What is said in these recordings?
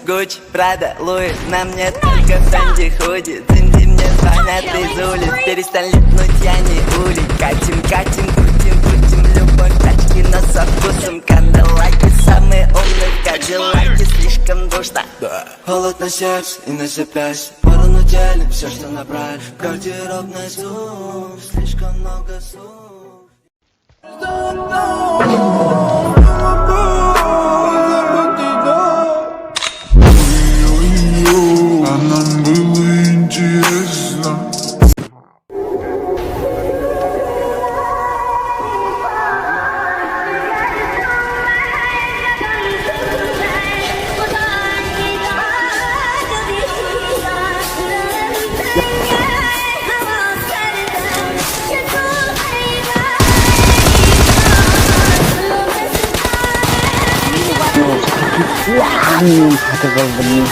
Гуччи, Прада, Луи, на мне только Фэнди худи. Дзинди мне звонят из улиц, перестань липнуть, я не улей. Катим, катим, крутим, крутим, любовь тачки, но со вкусом. Кандалаки, самые умные кадиллаки, слишком душно. Холод на сердце и на запястье, порно делим все, что набрали. Гардеробный зуб, слишком много слов. А нам было интересно. Kata kau benih.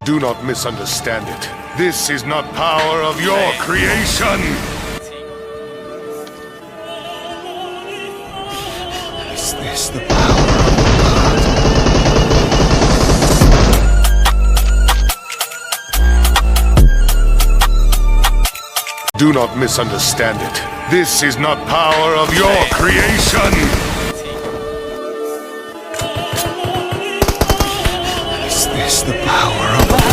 Do not misunderstand it. This is not power of your creation. Is this the power of God? Do not misunderstand it. This is not power of your creation. Is this the power of God?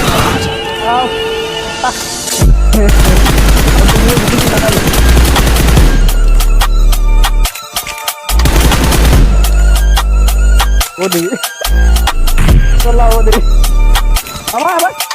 Odi. Salah odi. Apa?